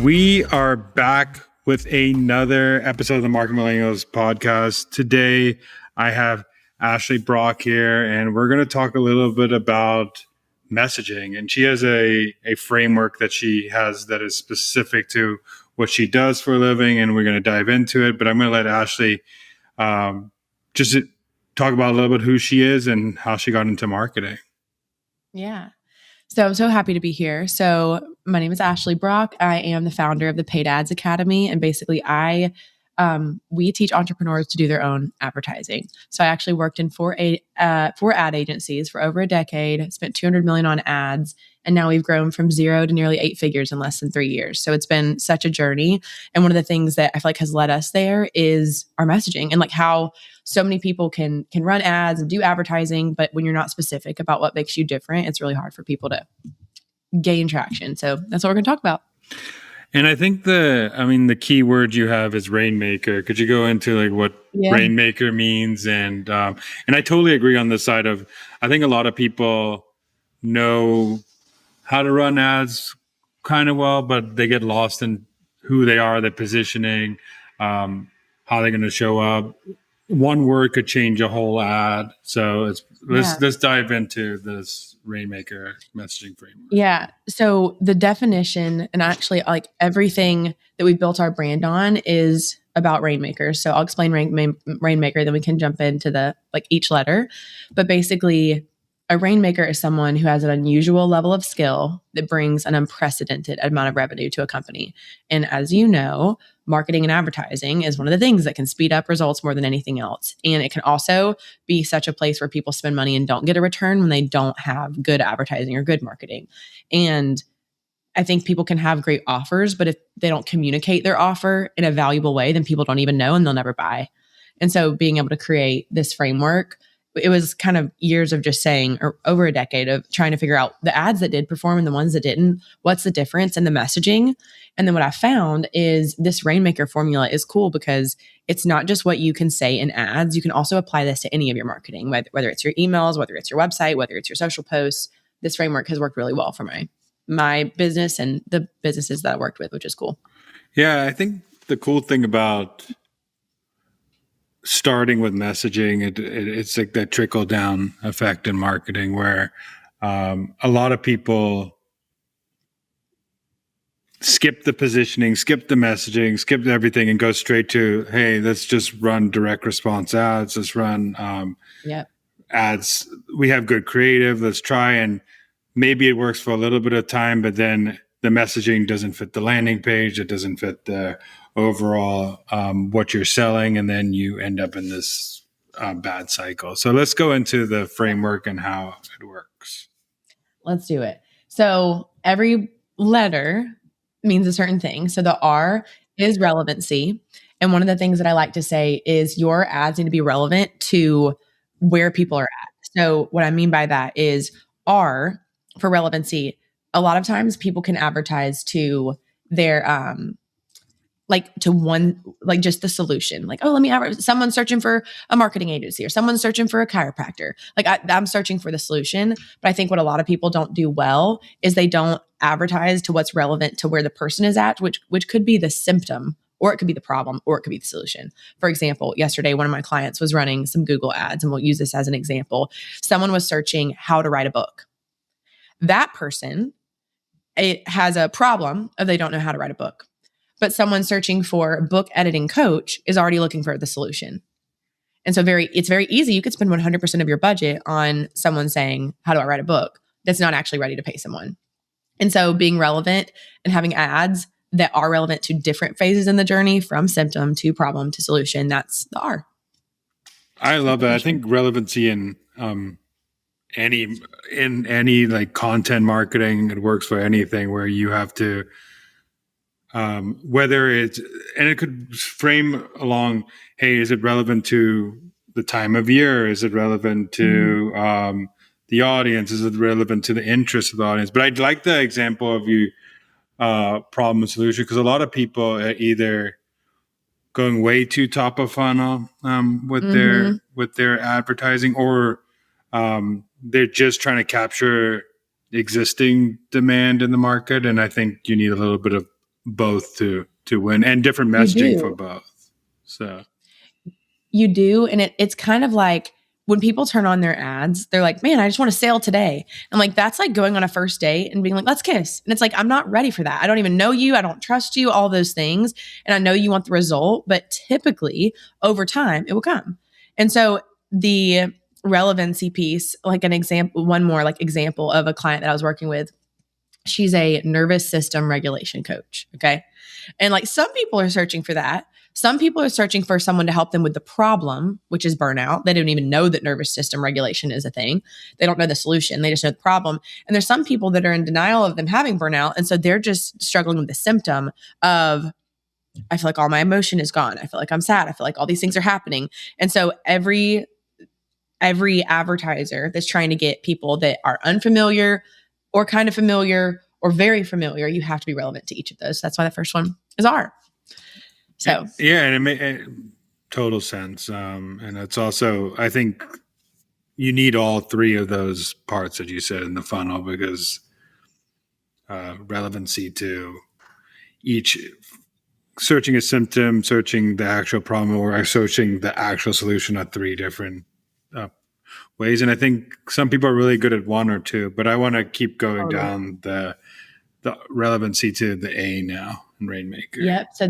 We are back with another episode of the Market Millennials podcast. Today, I have Ashley Brock here, and we're going to talk a little bit about messaging. And she has a framework that she has that is specific to what she does for a living, and we're going to dive into it. But I'm going to let Ashley just talk about a little bit who she is and how she got into marketing. Yeah. So I'm so happy to be here. So my name is Ashley Brock. I am the founder of the Paid Ads Academy. And basically we teach entrepreneurs to do their own advertising. So I actually worked in four ad agencies for over a decade, spent $200 million on ads. And now we've grown from 0 to nearly 8 figures in less than 3 years. So it's been such a journey. And one of the things that I feel like has led us there is our messaging and like how so many people can run ads and do advertising, but when you're not specific about what makes you different, it's really hard for people to gain traction. So that's what we're going to talk about. And I think the key word you have is Rainmaker. Could you go into like what Rainmaker means? And I totally agree on this side of, I think a lot of people know how to run ads kind of well, but they get lost in who they are, their positioning, how they're going to show up. One word could change a whole ad. So let's dive into this Rainmaker messaging framework. Yeah. So the definition and actually like everything that we built our brand on is about Rainmakers. So I'll explain Rainmaker, then we can jump into the like each letter. But basically, a Rainmaker is someone who has an unusual level of skill that brings an unprecedented amount of revenue to a company. And as you know, marketing and advertising is one of the things that can speed up results more than anything else. And it can also be such a place where people spend money and don't get a return when they don't have good advertising or good marketing. And I think people can have great offers, but if they don't communicate their offer in a valuable way, then people don't even know and they'll never buy. And so being able to create this framework, it was kind of years of just saying, or over a decade of trying to figure out the ads that did perform and the ones that didn't, what's the difference in the messaging. And then what I found is this Rainmaker formula is cool because it's not just what you can say in ads. You can also apply this to any of your marketing, whether it's your emails, whether it's your website, whether it's your social posts. This framework has worked really well for my business and the businesses that I worked with, which is cool. Yeah, I think the cool thing about starting with messaging, it's like that trickle down effect in marketing where a lot of people skip the positioning, skip the messaging, skip everything and go straight to, hey, let's just run direct response ads. Let's run ads. We have good creative. Let's try. And maybe it works for a little bit of time, but then the messaging doesn't fit the landing page. It doesn't fit the overall what you're selling, and then you end up in this bad cycle. So let's go into the framework and how it works. Let's do it. So every letter means a certain thing. So the R is relevancy. And one of the things that I like to say is your ads need to be relevant to where people are at. So what I mean by that is R for relevancy. A lot of times people can advertise to their just the solution. Like, oh, let me advertise. Someone's searching for a marketing agency or someone's searching for a chiropractor. Like I'm searching for the solution. But I think what a lot of people don't do well is they don't advertise to what's relevant to where the person is at, which could be the symptom, or it could be the problem, or it could be the solution. For example, yesterday, one of my clients was running some Google ads, and we'll use this as an example. Someone was searching how to write a book. That person, it has a problem of they don't know how to write a book. But someone searching for book editing coach is already looking for the solution. And so it's very easy. You could spend 100% of your budget on someone saying, how do I write a book? That's not actually ready to pay someone. And so being relevant and having ads that are relevant to different phases in the journey from symptom to problem to solution, that's the R. I love that. I think relevancy in any like content marketing, it works for anything where you have to whether it's, and it could frame along, hey, is it relevant to the time of year? Is it relevant to the audience? Is it relevant to the interest of the audience? But I'd like the example of you problem and solution, because a lot of people are either going way too top of funnel with their advertising, or they're just trying to capture existing demand in the market. And I think you need a little bit of both to win, and different messaging for both. So you do. And it's kind of like when people turn on their ads, they're like, man, I just want to sail today. I'm like, that's like going on a first date and being like, let's kiss. And it's like, I'm not ready for that. I don't even know you. I don't trust you, all those things. And I know you want the result, but typically over time it will come. And so the relevancy piece, like an example, one more like example of a client that I was working with. She's a nervous system regulation coach. Okay. And like some people are searching for that. Some people are searching for someone to help them with the problem, which is burnout. They don't even know that nervous system regulation is a thing. They don't know the solution. They just know the problem. And there's some people that are in denial of them having burnout. And so they're just struggling with the symptom of, I feel like all my emotion is gone. I feel like I'm sad. I feel like all these things are happening. And so every advertiser that's trying to get people that are unfamiliar or kind of familiar or very familiar, you have to be relevant to each of those. That's why the first one is R. So yeah, and it made total sense. And it's also, I think you need all three of those parts that you said in the funnel, because relevancy to each, searching a symptom, searching the actual problem, or searching the actual solution are three different ways. And I think some people are really good at one or two, but I want to keep going down the relevancy to the A now in Rainmaker. Yep. So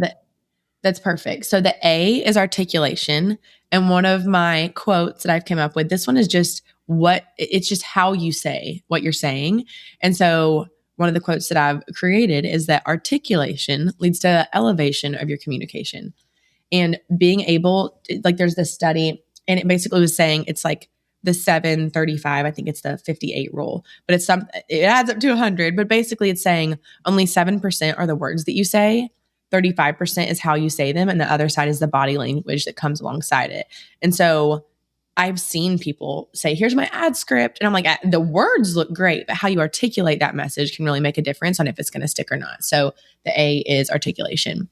that's perfect. So the A is articulation. And one of my quotes that I've come up with, this one is just it's just how you say what you're saying. And so one of the quotes that I've created is that articulation leads to elevation of your communication. And being able, like there's this study, and it basically was saying it's like the 7-35, I think it's the 58 rule, but it adds up to 100. But basically it's saying only 7% are the words that you say. 35% is how you say them. And the other side is the body language that comes alongside it. And so I've seen people say, here's my ad script. And I'm like, the words look great, but how you articulate that message can really make a difference on if it's going to stick or not. So the A is articulation.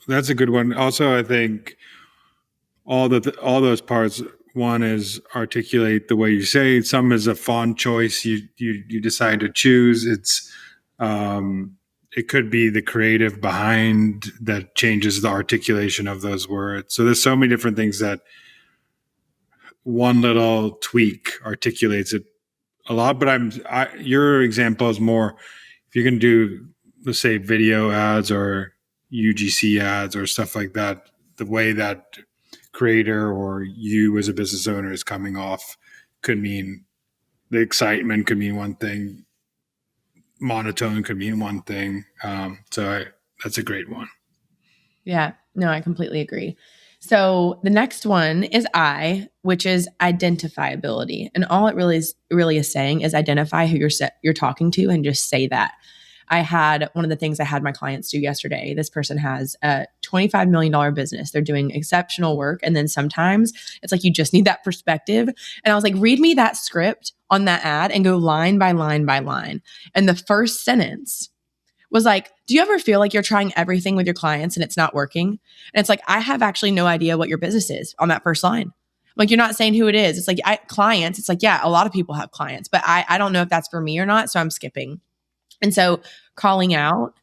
That's a good one. Also, I think all those parts, one is articulate the way you say it. Some is a font choice you decide to choose. It's it could be the creative behind that changes the articulation of those words. So there's so many different things that one little tweak articulates it a lot. But your example is more, if you're going to do, let's say, video ads or UGC ads or stuff like that, the way that creator or you as a business owner is coming off could mean, the excitement could mean one thing, monotone could mean one thing. That's a great one. Yeah, no, I completely agree. So the next one is I, which is identifiability. And all it really is saying is identify who you're talking to and just say that. I had one of the things I had my clients do yesterday. This person has a $25 million business. They're doing exceptional work. And then sometimes it's like, you just need that perspective. And I was like, read me that script on that ad and go line by line by line. And the first sentence was like, do you ever feel like you're trying everything with your clients and it's not working? And it's like, I have actually no idea what your business is on that first line. Like, you're not saying who it is. It's like, clients. It's like, yeah, a lot of people have clients, but I don't know if that's for me or not. So I'm skipping. And so calling out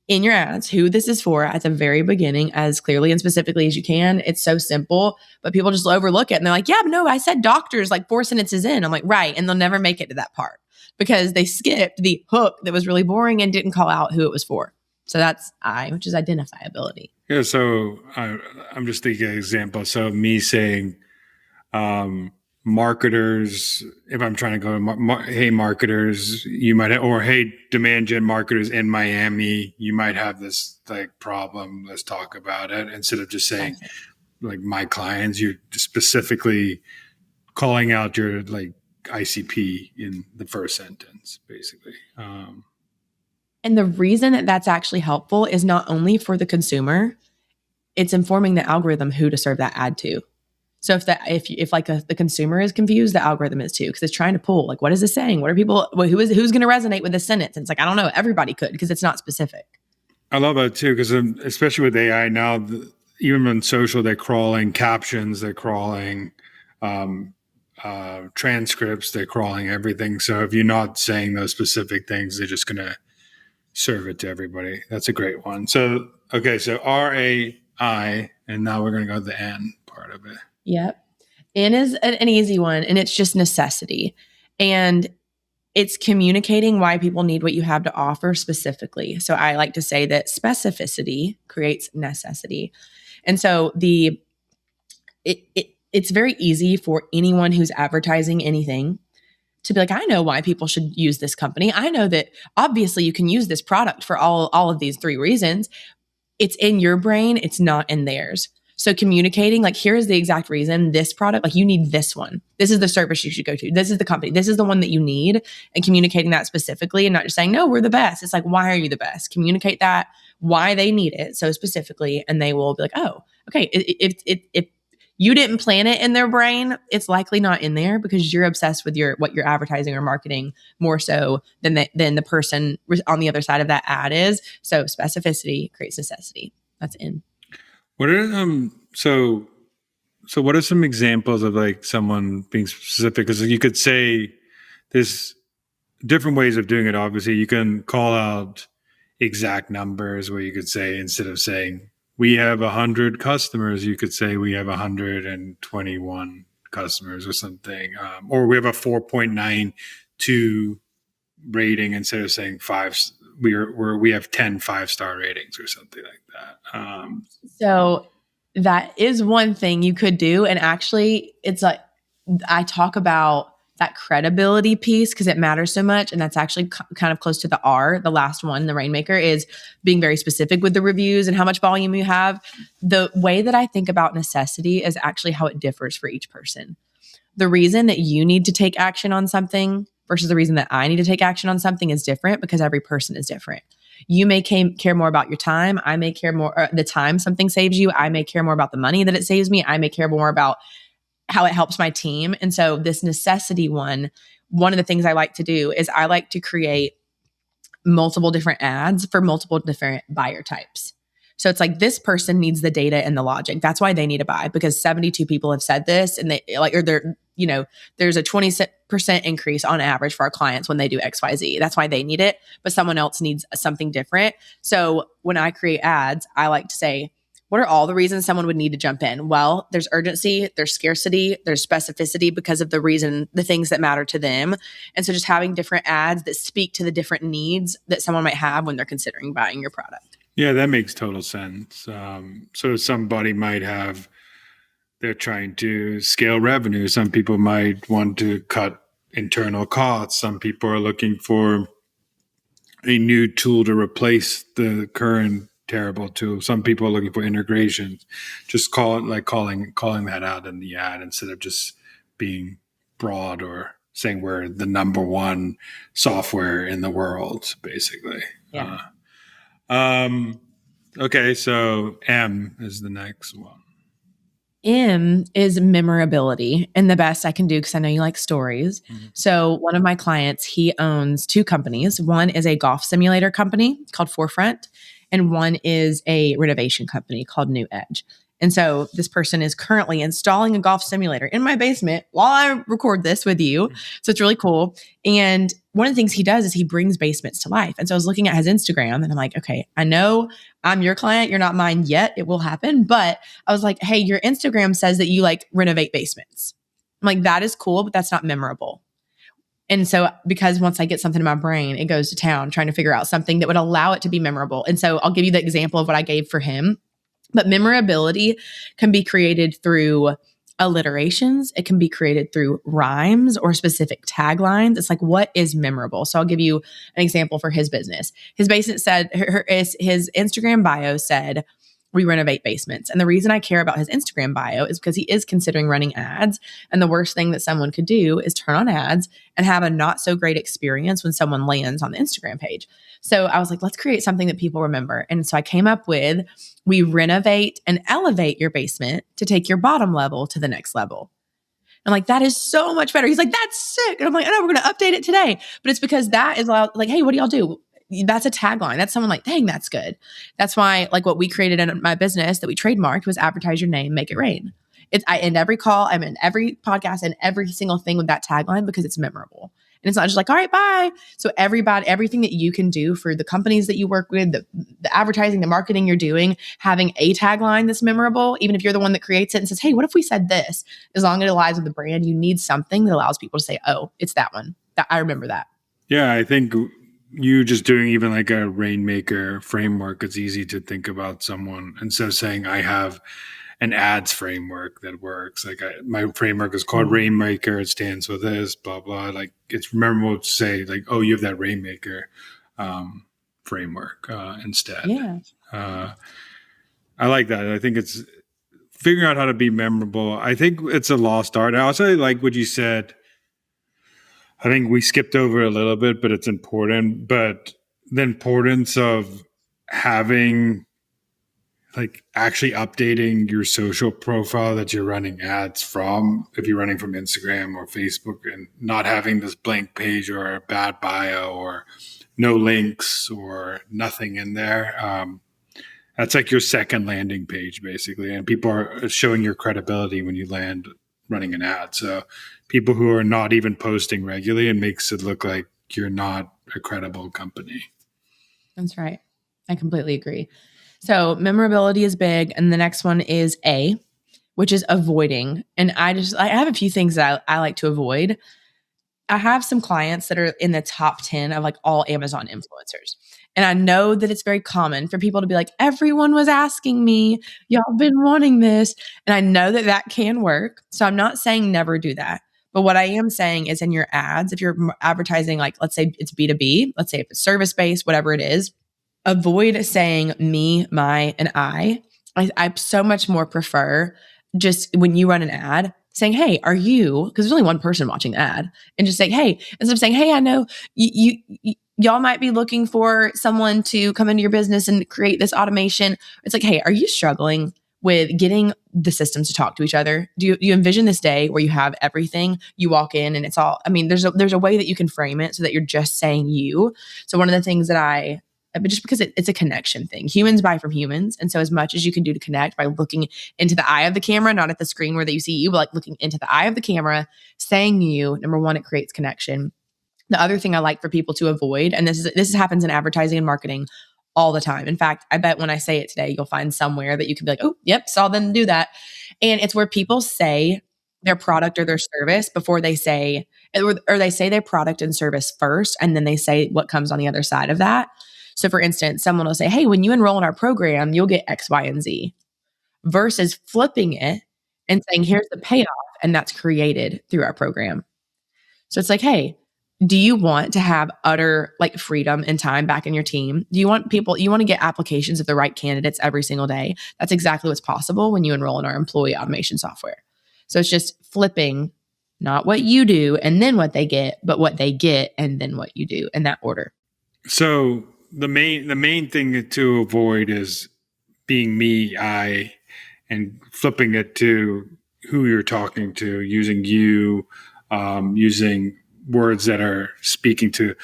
in your ads who this is for at the very beginning as clearly and specifically as you can. It's so simple, but people just overlook it. And they're like, yeah, but no, I said doctors like 4 sentences in. I'm like, right. And they'll never make it to that part because they skipped the hook that was really boring and didn't call out who it was for. So that's I, which is identifiability. Yeah. So I'm just thinking an example. So me saying, marketers, if I'm trying to go, hey, marketers, you might have, or hey, demand gen marketers in Miami, you might have this like problem. Let's talk about it. Instead of just saying like my clients, you're specifically calling out your like ICP in the first sentence, basically. And the reason that that's actually helpful is not only for the consumer, it's informing the algorithm who to serve that ad to. So if the consumer is confused, the algorithm is too, because it's trying to pull like, what is this saying? What are people? Who's going to resonate with this sentence? And it's like, I don't know. Everybody could, because it's not specific. I love that too, because especially with AI now, even on social, they're crawling captions, they're crawling transcripts, they're crawling everything. So if you're not saying those specific things, they're just going to serve it to everybody. That's a great one. So, okay. So RAI, and now we're going to go to the N part of it. Yep. N is an easy one, and it's just necessity. And it's communicating why people need what you have to offer specifically. So I like to say that specificity creates necessity. And so it's very easy for anyone who's advertising anything to be like, I know why people should use this company. I know that obviously you can use this product for all of these 3 reasons. It's in your brain, it's not in theirs. So communicating, like, here is the exact reason this product, like, you need this one. This is the service you should go to. This is the company. This is the one that you need. And communicating that specifically and not just saying, no, we're the best. It's like, why are you the best? Communicate that, why they need it so specifically. And they will be like, oh, okay. If you didn't plant it in their brain, it's likely not in there because you're obsessed with what you're advertising or marketing more so than the person on the other side of that ad is. So specificity creates necessity. That's in. What are so what are some examples of like someone being specific? Because you could say there's different ways of doing it. Obviously, you can call out exact numbers where you could say, instead of saying we have 100 customers, you could say we have 121 customers or something, or we have a 4.92 rating instead of saying 5. We have 10 5-star ratings or something like that. So that is one thing you could do. And actually, it's like, I talk about that credibility piece because it matters so much. And that's actually kind of close to the R, the last one, the Rainmaker, is being very specific with the reviews and how much volume you have. The way that I think about necessity is actually how it differs for each person. The reason that you need to take action on something versus the reason that I need to take action on something is different because every person is different. You may care more about your time. I may care more the time something saves you. I may care more about the money that it saves me. I may care more about how it helps my team. And so this necessity one of the things I like to do is I like to create multiple different ads for multiple different buyer types. So it's like, this person needs the data and the logic. That's why they need to buy, because 72 people have said this, and they like, or they're, there's a 20% increase on average for our clients when they do XYZ. That's why they need it, but someone else needs something different. So when I create ads, I like to say, what are all the reasons someone would need to jump in? Well, there's urgency, there's scarcity, there's specificity because of the things that matter to them. And so just having different ads that speak to the different needs that someone might have when they're considering buying your product. Yeah, that makes total sense. So somebody might they're trying to scale revenue. Some people might want to cut internal costs. Some people are looking for a new tool to replace the current terrible tool. Some people are looking for integrations. Just calling that out in the ad instead of just being broad or saying we're the number one software in the world, basically. Yeah. Okay, so M is the next one. M is memorability, and the best I can do, because I know you like stories. Mm-hmm. So one of my clients, he owns 2 companies. One is a golf simulator company called Forefront, and one is a renovation company called New Edge. And so this person is currently installing a golf simulator in my basement while I record this with you. Mm-hmm. So it's really cool. And one of the things he does is he brings basements to life. And so I was looking at his Instagram and I'm like, okay, I know I'm your client. You're not mine yet. It will happen. But I was like, hey, your Instagram says that you like renovate basements. I'm like, that is cool, but that's not memorable. And so because once I get something in my brain, it goes to town trying to figure out something that would allow it to be memorable. And so I'll give you the example of what I gave for him. But memorability can be created through alliterations. It can be created through rhymes or specific taglines. It's like, what is memorable? So I'll give you an example for his business. His business said, his Instagram bio said, we renovate basements. And the reason I care about his Instagram bio is because he is considering running ads. And the worst thing that someone could do is turn on ads and have a not so great experience when someone lands on the Instagram page. So I was like, let's create something that people remember. And so I came up with, we renovate and elevate your basement to take your bottom level to the next level. I'm like, that is so much better. He's like, that's sick. And I'm like, I know, we're going to update it today. But it's because that is like, hey, what do y'all do? That's a tagline. That's someone like, dang, that's good. That's why, like, what we created in my business that we trademarked was advertise your name, make it rain. I end every call, I'm in every podcast and every single thing with that tagline because it's memorable. And it's not just like, all right, bye. So everything that you can do for the companies that you work with, the advertising, the marketing you're doing, having a tagline that's memorable, even if you're the one that creates it and says, hey, what if we said this? As long as it aligns with the brand, you need something that allows people to say, oh, it's that one. I remember that. Yeah, I think you just doing even like a Rainmaker framework, it's easy to think about someone instead of saying I have an ads framework that works. Like my framework is called Rainmaker. It stands for this, blah, blah. Like it's memorable to say like, oh, you have that Rainmaker framework instead. Yeah. I like that. I think it's figuring out how to be memorable. I think it's a lost art. I also like what you said. I think we skipped over a little bit, but it's important. But the importance of having like actually updating your social profile that you're running ads from, if you're running from Instagram or Facebook, and not having this blank page or a bad bio or no links or nothing in there. That's like your second landing page, basically. And people are showing your credibility when you land running an ad. So people who are not even posting regularly, it makes it look like you're not a credible company. That's right. I completely agree. So memorability is big. And the next one is A, which is avoiding. And I have a few things that I like to avoid. I have some clients that are in the top 10 of like all Amazon influencers. And I know that it's very common for people to be like, everyone was asking me, y'all been wanting this. And I know that that can work. So I'm not saying never do that. But what I am saying is in your ads, if you're advertising, like, let's say it's B2B, let's say if it's service-based, whatever it is, avoid saying me, my, and I so much more prefer just when you run an ad saying, hey, are you, because there's only one person watching the ad, and just saying, hey, instead of saying, hey, I know y'all might be looking for someone to come into your business and create this automation. It's like, hey, are you struggling with getting the systems to talk to each other? Do you envision this day where you have everything, you walk in and it's all, I mean, there's a way that you can frame it so that you're just saying you. So one of the things that but just because it's a connection thing. Humans buy from humans. And so as much as you can do to connect by looking into the eye of the camera, not at the screen where you see you, but like looking into the eye of the camera, saying you, number one, it creates connection. The other thing I like for people to avoid, and this happens in advertising and marketing all the time. In fact, I bet when I say it today, you'll find somewhere that you can be like, oh, yep, saw them do that. And it's where people say their product or their service before they say, or they say their product and service first, and then they say what comes on the other side of that. So for instance, someone will say, hey, when you enroll in our program, you'll get X, Y, and Z, versus flipping it and saying, here's the payoff, and that's created through our program. So it's like, hey, do you want to have utter like freedom and time back in your team? Do you want to get applications of the right candidates every single day? That's exactly what's possible when you enroll in our employee automation software. So it's just flipping, not what you do and then what they get, but what they get and then what you do in that order. So the main thing to avoid is being me, I, and flipping it to who you're talking to, using you, using words that are speaking to.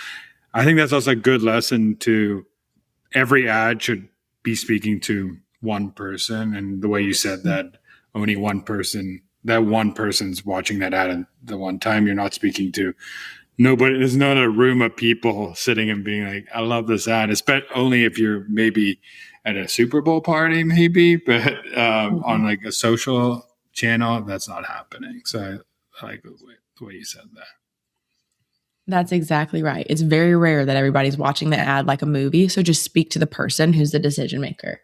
I think that's also a good lesson to every ad should be speaking to one person. And the way you said that only one person, that one person's watching that ad at the one time, you're not speaking to nobody. There's not a room of people sitting and being like, I love this ad. It's only if you're maybe at a Super Bowl party, maybe, but on like a social channel, that's not happening. So I like the way you said that. That's exactly right. It's very rare that everybody's watching the ad like a movie. So just speak to the person who's the decision maker.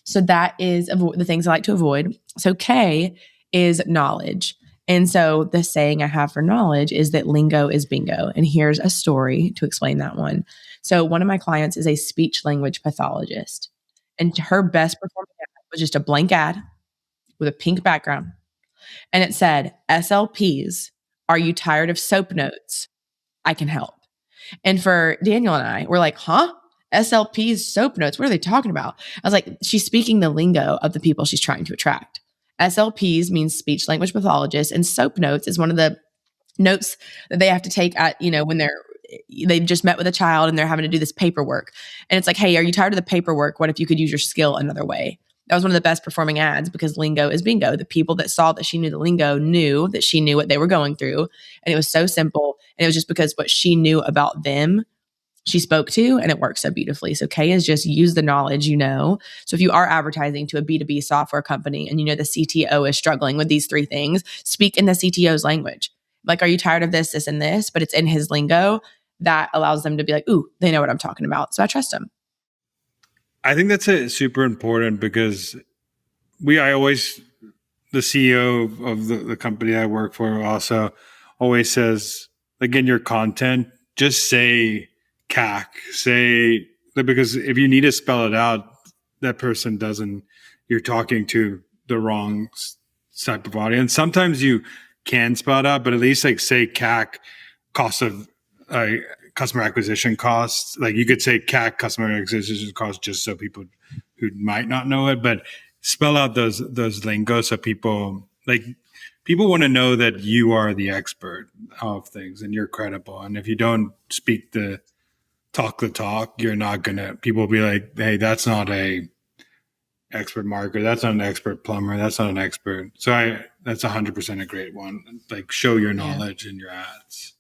So that is the things I like to avoid. So K is knowledge. And so the saying I have for knowledge is that lingo is bingo. And here's a story to explain that one. So one of my clients is a speech language pathologist. And her best performing ad was just a blank ad with a pink background. And it said, SLPs, are you tired of soap notes? I can help. And for Daniel and I, we're like, huh? SLPs, soap notes, what are they talking about? I was like, she's speaking the lingo of the people she's trying to attract. SLPs means speech language pathologist, and soap notes is one of the notes that they have to take at, when they've just met with a child and they're having to do this paperwork. And it's like, hey, are you tired of the paperwork? What if you could use your skill another way? That was one of the best performing ads because lingo is bingo. The people that saw that she knew the lingo knew that she knew what they were going through. And it was so simple. And it was just because what she knew about them, she spoke to, and it worked so beautifully. So K is just use the knowledge you know. So if you are advertising to a B2B software company and you know the CTO is struggling with these 3 things, speak in the CTO's language. Like, are you tired of this, this, and this? But it's in his lingo. That allows them to be like, ooh, they know what I'm talking about. So I trust them. I think that's super important because the CEO of the company I work for also always says, like, in your content, just say CAC, because if you need to spell it out, that person doesn't, you're talking to the wrong type of audience. Sometimes you can spell it out, but at least like say CAC, cost of customer acquisition costs. Like you could say CAC, customer acquisition costs, just so people who might not know it, but spell out those lingo so people want to know that you are the expert of things and you're credible. And if you don't talk the talk, you're not gonna. People will be like, "Hey, that's not a expert marketer. That's not an expert plumber. That's not an expert." So that's 100% a great one. Like show your knowledge in your ads.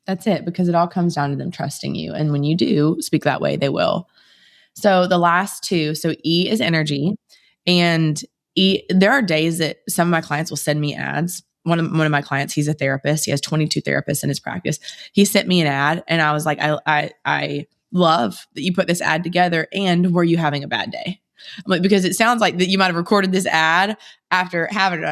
That's it, because it all comes down to them trusting you. And when you do speak that way, they will. So the last 2, so E is energy. And there are days that some of my clients will send me ads. One of my clients, he's a therapist. He has 22 therapists in his practice. He sent me an ad and I was like, I love that you put this ad together. And were you having a bad day? I'm like, because it sounds like that you might've recorded this ad after having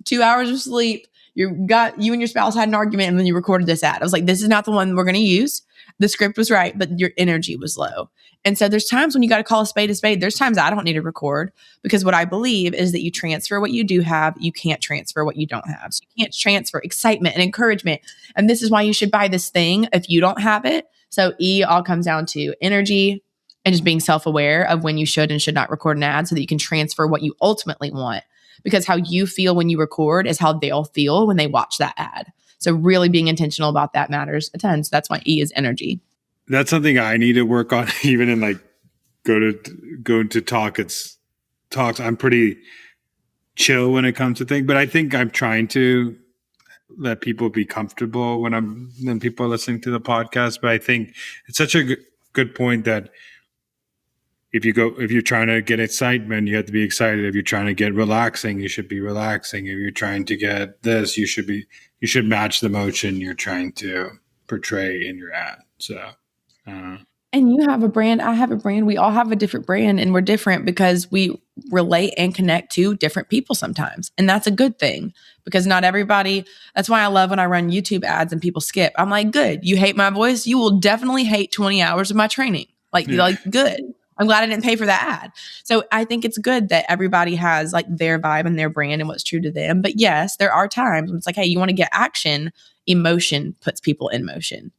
2 hours of sleep. You and your spouse had an argument and then you recorded this ad. I was like, this is not the one we're going to use. The script was right, but your energy was low. And so there's times when you got to call a spade a spade. There's times I don't need to record, because what I believe is that you transfer what you do have. You can't transfer what you don't have. So you can't transfer excitement and encouragement. And this is why you should buy this thing if you don't have it. So E all comes down to energy and just being self-aware of when you should and should not record an ad so that you can transfer what you ultimately want. Because how you feel when you record is how they'll feel when they watch that ad. So really being intentional about that matters a ton. So that's why E is energy. That's something I need to work on, even in go to talks. I'm pretty chill when it comes to things, but I think I'm trying to let people be comfortable when people are listening to the podcast. But I think it's such a good point that if you're trying to get excitement, you have to be excited. If you're trying to get relaxing, you should be relaxing. If you're trying to get this, you should match the emotion you're trying to portray in your ad. So, and you have a brand, I have a brand, we all have a different brand, and we're different because we relate and connect to different people sometimes. And that's a good thing, because not everybody, that's why I love when I run YouTube ads and people skip. I'm like, good. You hate my voice. You will definitely hate 20 hours of my training. Like good. I'm glad I didn't pay for that ad. So I think it's good that everybody has like their vibe and their brand and what's true to them. But yes, there are times when it's like, hey, you want to get action. Emotion puts people in motion,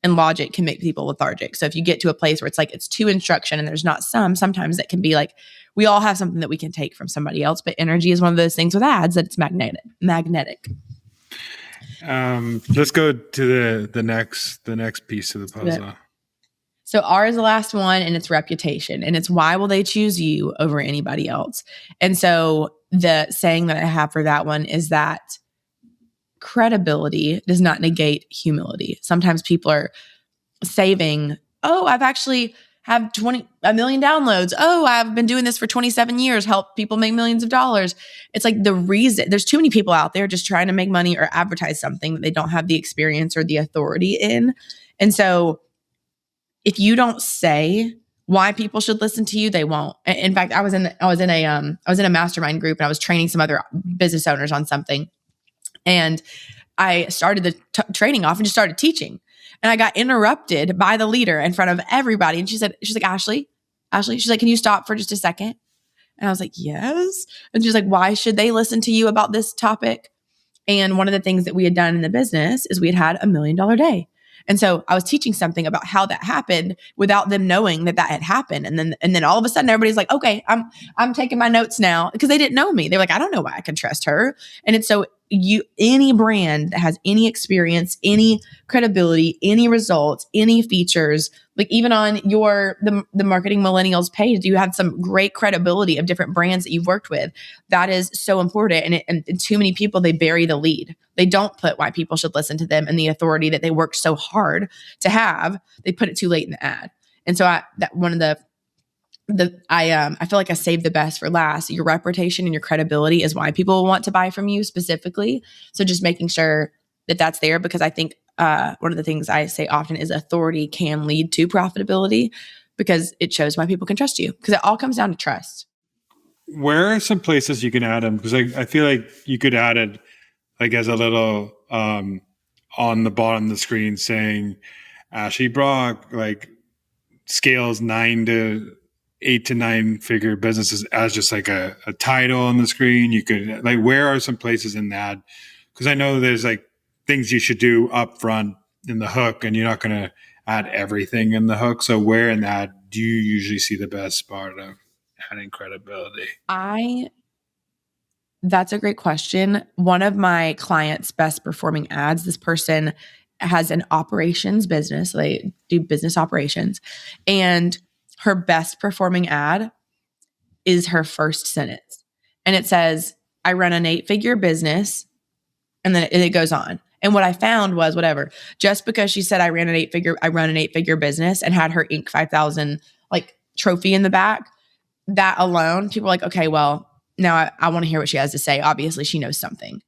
and logic can make people lethargic. So if you get to a place where it's like, it's too instruction and there's not sometimes that can be like, we all have something that we can take from somebody else, but energy is one of those things with ads that it's magnetic. Let's go to the next piece of the puzzle. Yeah. So R is the last one, and it's reputation, and it's why will they choose you over anybody else? And so the saying that I have for that one is that credibility does not negate humility. Sometimes people are saving, I've actually have 1 million downloads. I've been doing this for 27 years, help people make millions of dollars. It's like the reason there's too many people out there just trying to make money or advertise something that they don't have the experience or the authority in. And so if you don't say why people should listen to you, they won't. In fact, I was in a mastermind group and I was training some other business owners on something. And I started the training off and just started teaching. And I got interrupted by the leader in front of everybody. And she's like, Ashley, she's like, can you stop for just a second? And I was like, yes. And she's like, why should they listen to you about this topic? And one of the things that we had done in the business is we had $1 million day. And so I was teaching something about how that happened without them knowing that had happened. And then all of a sudden everybody's like, okay, I'm taking my notes now, because they didn't know me. They're like, I don't know why I can trust her. And it's so any brand that has any experience, any credibility, any results, any features, Like even on the Marketing Millennials page, you have some great credibility of different brands that you've worked with. That is so important. And too many people, they bury the lead. They don't put why people should listen to them and the authority that they worked so hard to have. They put it too late in the ad. And so I feel like I saved the best for last. Your reputation and your credibility is why people want to buy from you specifically. So just making sure that that's there, because I think one of the things I say often is authority can lead to profitability, because it shows why people can trust you, because it all comes down to trust. Where are some places you can add them? Because I feel like you could add it like as a little on the bottom of the screen saying Ashley Brock like scales 8 to 9 figure businesses as just like a title on the screen. You could like, where are some places in that? Because I know there's like things you should do up front in the hook, and you're not going to add everything in the hook. So where in that do you usually see the best part of adding credibility? That's a great question. One of my clients' best performing ads, this person has an operations business. They do business operations. And her best performing ad is her first sentence. And it says, I run an 8-figure business. And then it goes on. And what I found was just because she said I run an 8-figure business and had her Inc. 5000 like trophy in the back, that alone, people are like, okay, well, now I want to hear what she has to say. Obviously, she knows something.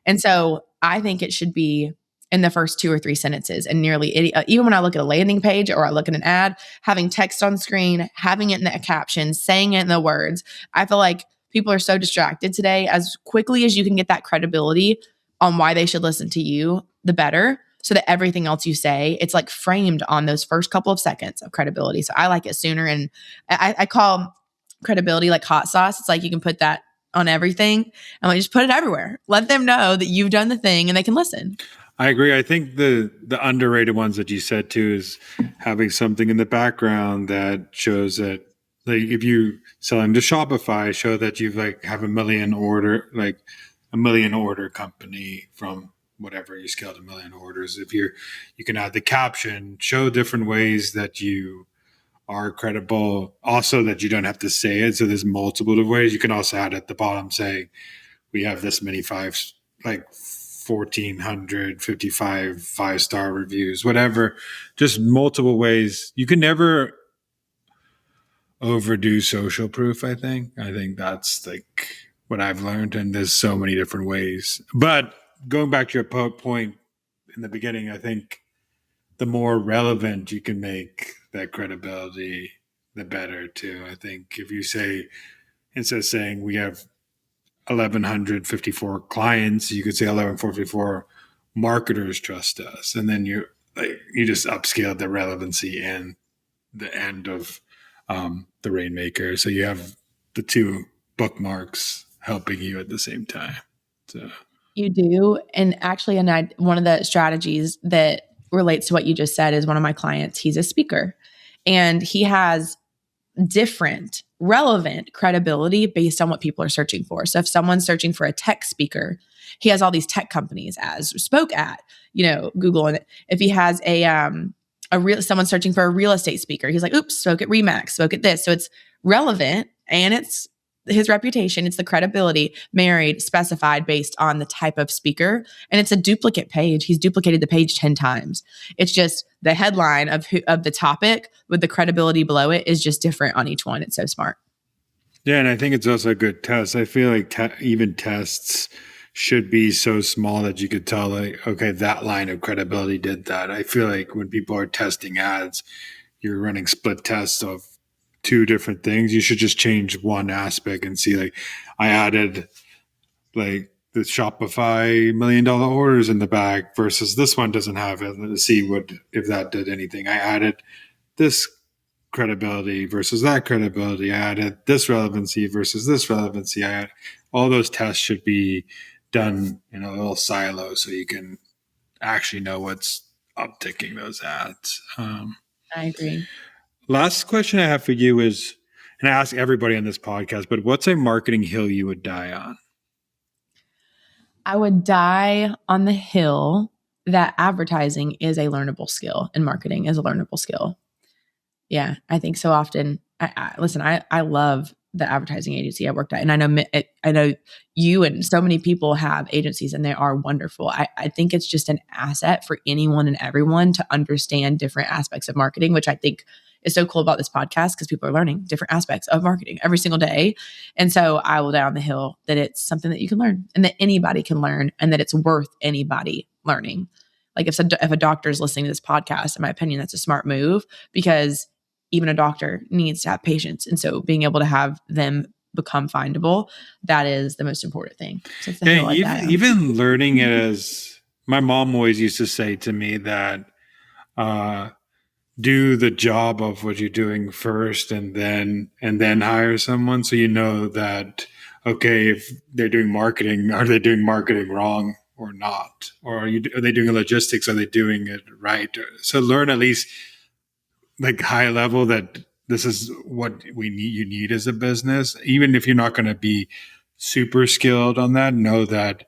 And so I think it should be in the first 2 or 3 sentences. And even when I look at a landing page or I look at an ad, having text on screen, having it in the caption, saying it in the words, I feel like people are so distracted today. As quickly as you can get that credibility on why they should listen to you, the better. So that everything else you say, it's like framed on those first couple of seconds of credibility. So I like it sooner. And I call credibility like hot sauce. It's like you can put that on everything and like just put it everywhere. Let them know that you've done the thing and they can listen. I agree. I think the underrated ones that you said too is having something in the background that shows that, like, if you selling to Shopify, show that you've like have a million order company from whatever you scale to 1 million orders. If you can add the caption, show different ways that you are credible. Also, that you don't have to say it. So there's multiple ways. You can also add at the bottom say we have this many 1,455 5-star reviews, whatever. Just multiple ways. You can never overdo social proof. I think that's like what I've learned, and there's so many different ways. But going back to your point in the beginning, I think the more relevant you can make that credibility, the better too. I think if you say, instead of saying we have 1,154 clients, you could say 1,154 marketers trust us, and then you just upscale the relevancy and the end of the Rainmaker. So you have the 2 bookmarks helping you at the same time. So you do, and actually, one of the strategies that relates to what you just said is one of my clients. He's a speaker, and he has different relevant credibility based on what people are searching for. So if someone's searching for a tech speaker, he has all these tech companies as spoke at, Google. And if he has someone searching for a real estate speaker, he's like, oops, spoke at Remax, spoke at this. So it's relevant, and it's his reputation, it's the credibility married, specified based on the type of speaker. And it's a duplicate page. He's duplicated the page 10 times. It's just the headline of the topic with the credibility below it is just different on each one. It's so smart. Yeah, and I think it's also a good test. I feel like even tests should be so small that you could tell, like, okay, that line of credibility did that. I feel like when people are testing ads, you're running split tests of 2 different things. You should just change one aspect and see, like, I added like the Shopify $1 million orders in the back versus this one doesn't have it. Let's see if that did anything. I added this credibility versus that credibility. I added this relevancy versus this relevancy. All those tests should be done in a little silo so you can actually know what's upticking those ads. I agree. Last question I have for you is, and I ask everybody on this podcast, but what's a marketing hill you would die on? I would die on the hill that advertising is a learnable skill and marketing is a learnable skill. Yeah, I think so often. Listen, I love the advertising agency I worked at, and I know you and so many people have agencies, and they are wonderful. I think it's just an asset for anyone and everyone to understand different aspects of marketing, which I think is so cool about this podcast because people are learning different aspects of marketing every single day. And so I will die on the hill that it's something that you can learn and that anybody can learn, and that it's worth anybody learning. Like if a doctor is listening to this podcast, in my opinion, that's a smart move, because even a doctor needs to have patience. And so being able to have them become findable, that is the most important thing. So it's the hill I die on. Even learning it, as my mom always used to say to me, that do the job of what you're doing first, and then hire someone, so you know that, okay, if they're doing marketing, are they doing marketing wrong or not? Or are they doing logistics? Are they doing it right? So learn at least like high level that this is what you need as a business. Even if you're not going to be super skilled on that, know that,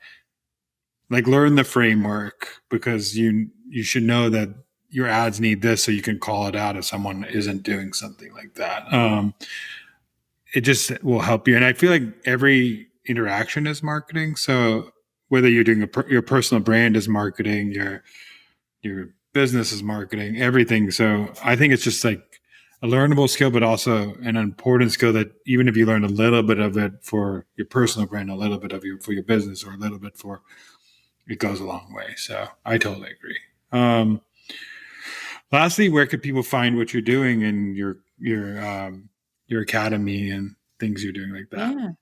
like, learn the framework, because you should know that your ads need this, so you can call it out if someone isn't doing something like that. It just will help you. And I feel like every interaction is marketing. So whether you're doing your personal brand is marketing, your business is marketing, everything. So I think it's just like a learnable skill, but also an important skill that even if you learn a little bit of it for your personal brand, a little bit of for your business, or a little bit for, it goes a long way. So I totally agree. Lastly, where could people find what you're doing in your academy and things you're doing like that?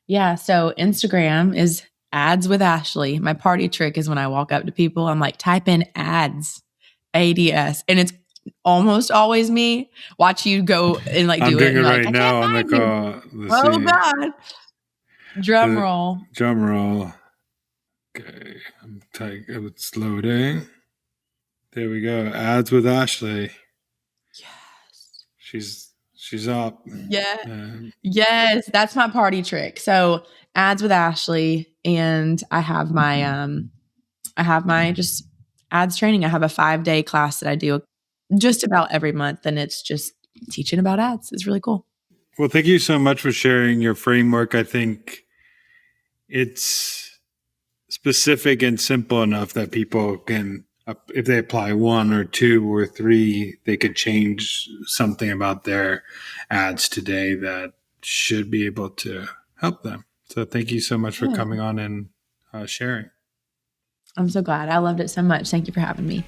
Yeah. So Instagram is ads with Ashley. My party trick is when I walk up to people, I'm like, type in ads, ADS. And it's almost always me. Watch you go and like I'm do it. doing And it you're right like, I can't now on the find you. call. Let's Oh see. God. Drum roll. Drum roll. Okay. It's loading. There we go. Ads with Ashley. Yes. She's up. Yeah. Yes. That's my party trick. So ads with Ashley. And I have my just ads training. I have a 5-day class that I do just about every month. And it's just teaching about ads. It's really cool. Well, thank you so much for sharing your framework. I think it's specific and simple enough that people can, if they apply 1 or 2 or 3, they could change something about their ads today that should be able to help them. So thank you so much for coming on and sharing. I'm so glad. I loved it so much. Thank you for having me.